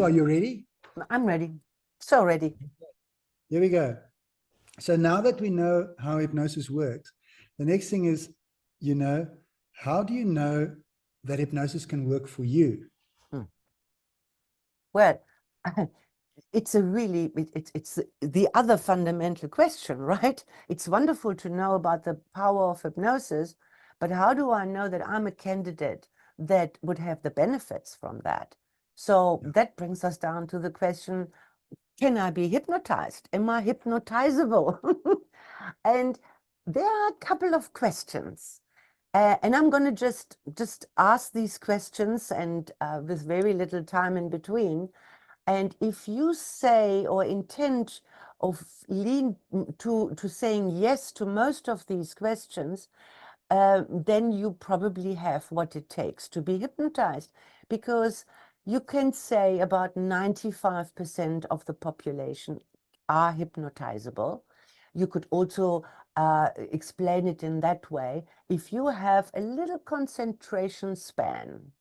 are you ready? I'm ready. So ready. Here we go. So now that we know how hypnosis works, the next thing is, how do you know that hypnosis can work for you? Well, it's a really, it's the other fundamental question, right? It's wonderful to know about the power of hypnosis, but how do I know that I'm a candidate that would have the benefits from that? So that brings us down to the question, can I be hypnotized? Am I hypnotizable? And there are a couple of questions. And I'm going to just ask these questions and with very little time in between. And if you say or intend of lean to saying yes to most of these questions, then you probably have what it takes to be hypnotized, because you can say about 95% of the population are hypnotizable. You could also explain it in that way. If you have a little concentration span,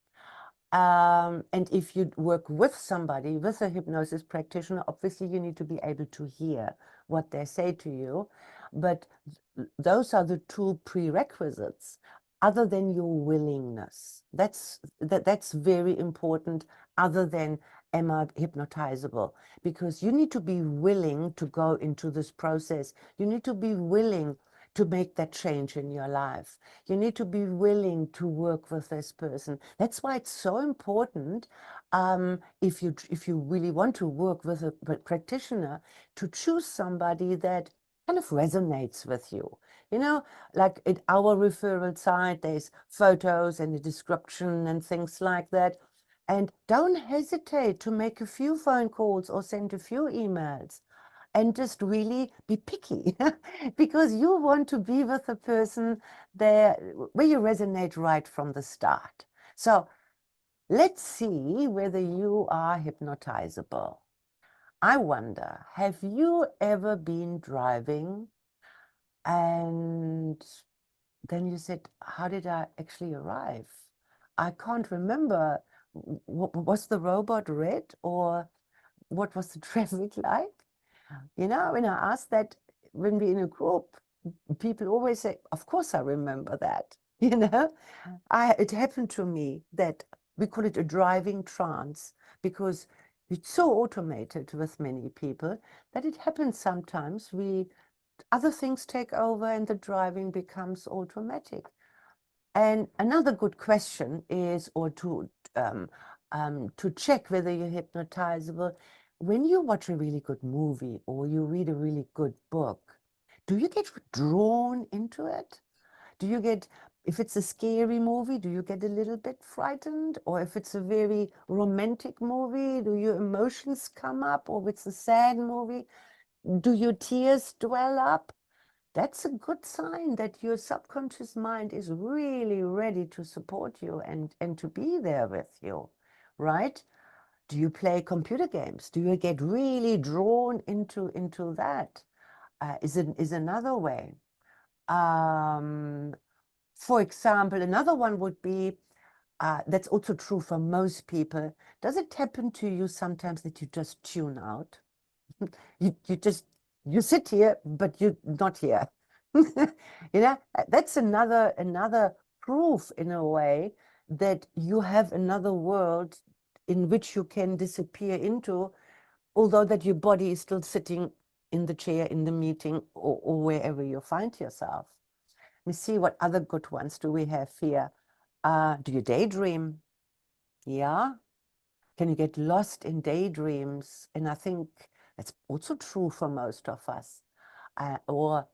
and if you work with somebody, with a hypnosis practitioner, obviously you need to be able to hear what they say to you. But those are the two prerequisites, other than your willingness. That's very important, other than am I hypnotizable? Because you need to be willing to go into this process. You need to be willing to make that change in your life. You need to be willing to work with this person. That's why it's so important, if you really want to work with a practitioner, to choose somebody that kind of resonates with you. You know, like at our referral site, there's photos and a description and things like that. And don't hesitate to make a few phone calls or send a few emails. And just really be picky, because you want to be with a person there where you resonate right from the start. So let's see whether you are hypnotizable. I wonder, have you ever been driving and then you said, how did I actually arrive? I can't remember. Was the robot red, or what was the traffic like? You know, when I ask that, when we're in a group, people always say, of course I remember that. You know, it happened to me that we call it a driving trance, because it's so automated with many people that it happens sometimes other things take over and the driving becomes automatic. And another good question is, or to check whether you're hypnotizable, when you watch a really good movie or you read a really good book, do you get drawn into it? Do you get, if it's a scary movie, do you get a little bit frightened? Or if it's a very romantic movie, do your emotions come up? Or if it's a sad movie, do your tears dwell up? That's a good sign that your subconscious mind is really ready to support you and to be there with you, right? Do you play computer games? Do you get really drawn into that? Is another way. For example, another one would be, that's also true for most people. Does it happen to you sometimes that you just tune out? You sit here, but you're not here. You know, that's another proof in a way that you have another world in which you can disappear into, although that your body is still sitting in the chair, in the meeting, or wherever you find yourself. Let me see, what other good ones do we have here? Do you daydream? Yeah. Can you get lost in daydreams? And I think that's also true for most of us. Or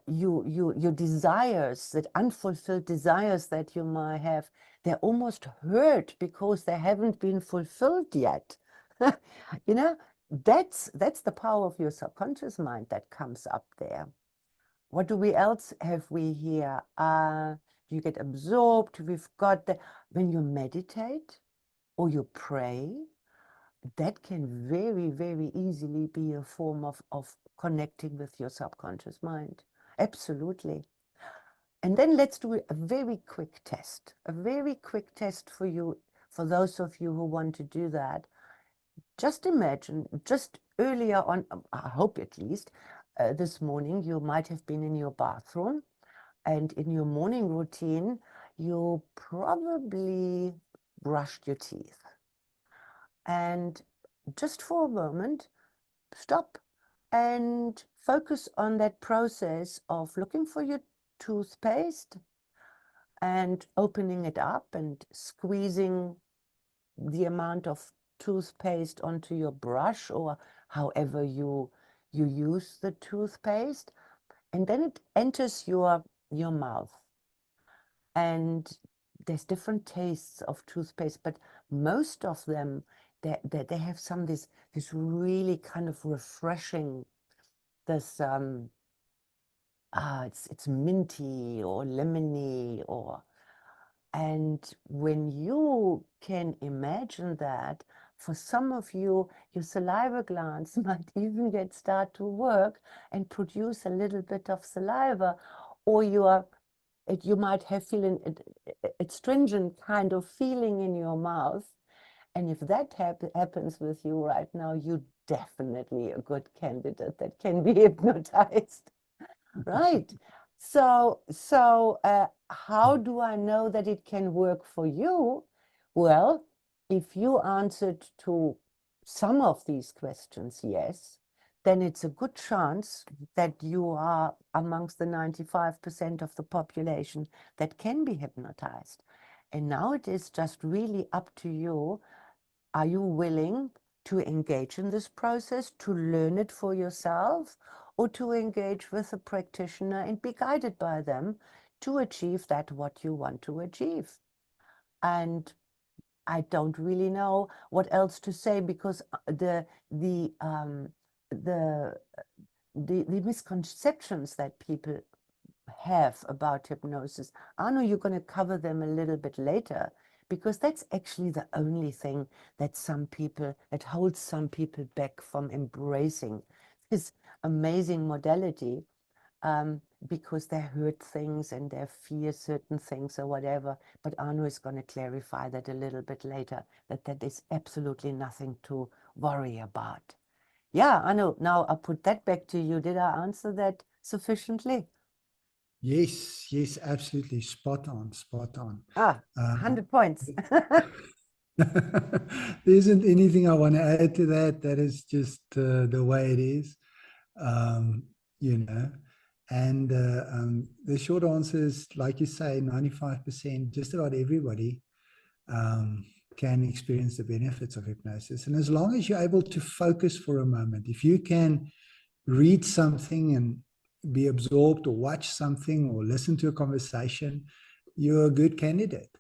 your desires, that unfulfilled desires that you might have, they're almost hurt because they haven't been fulfilled yet. You know, that's the power of your subconscious mind that comes up there. What do we else have we here? You get absorbed. We've got when you meditate or you pray, that can very, very easily be a form of connecting with your subconscious mind. Absolutely. And then let's do a very quick test. A very quick test for you, for those of you who want to do that. just imagine, just earlier on, I hope at least, this morning, you might have been in your bathroom, and in your morning routine, you probably brushed your teeth. And just for a moment, stop and focus on that process of looking for your toothpaste and opening it up and squeezing the amount of toothpaste onto your brush, or however you use the toothpaste, and then it enters your mouth. And there's different tastes of toothpaste, but most of them, they have this really kind of refreshing, this it's minty or lemony, or, and when you can imagine that, for some of you, your saliva glands might even start to work and produce a little bit of saliva, or you might have feeling a astringent kind of feeling in your mouth. And if that happens with you right now, you're definitely a good candidate that can be hypnotized. Right. So how do I know that it can work for you? Well, if you answered to some of these questions, yes, then it's a good chance that you are amongst the 95% of the population that can be hypnotized. And now it is just really up to you. Are you willing to engage in this process, to learn it for yourself, or to engage with a practitioner and be guided by them to achieve that what you want to achieve? And I don't really know what else to say, because the misconceptions that people have about hypnosis, I know you're going to cover them a little bit later, because that's actually the only thing that holds some people back from embracing this amazing modality, because they heard things and they fear certain things or whatever. But Arno is going to clarify that a little bit later, that is absolutely nothing to worry about. Yeah, Arno, now I'll put that back to you. Did I answer that sufficiently? Yes, absolutely. Spot on. 100 points. There isn't anything I want to add to that. That is just the way it is, you know. And the short answer is, like you say, 95%, just about everybody can experience the benefits of hypnosis. And as long as you're able to focus for a moment, if you can read something and be absorbed, or watch something, or listen to a conversation, you're a good candidate.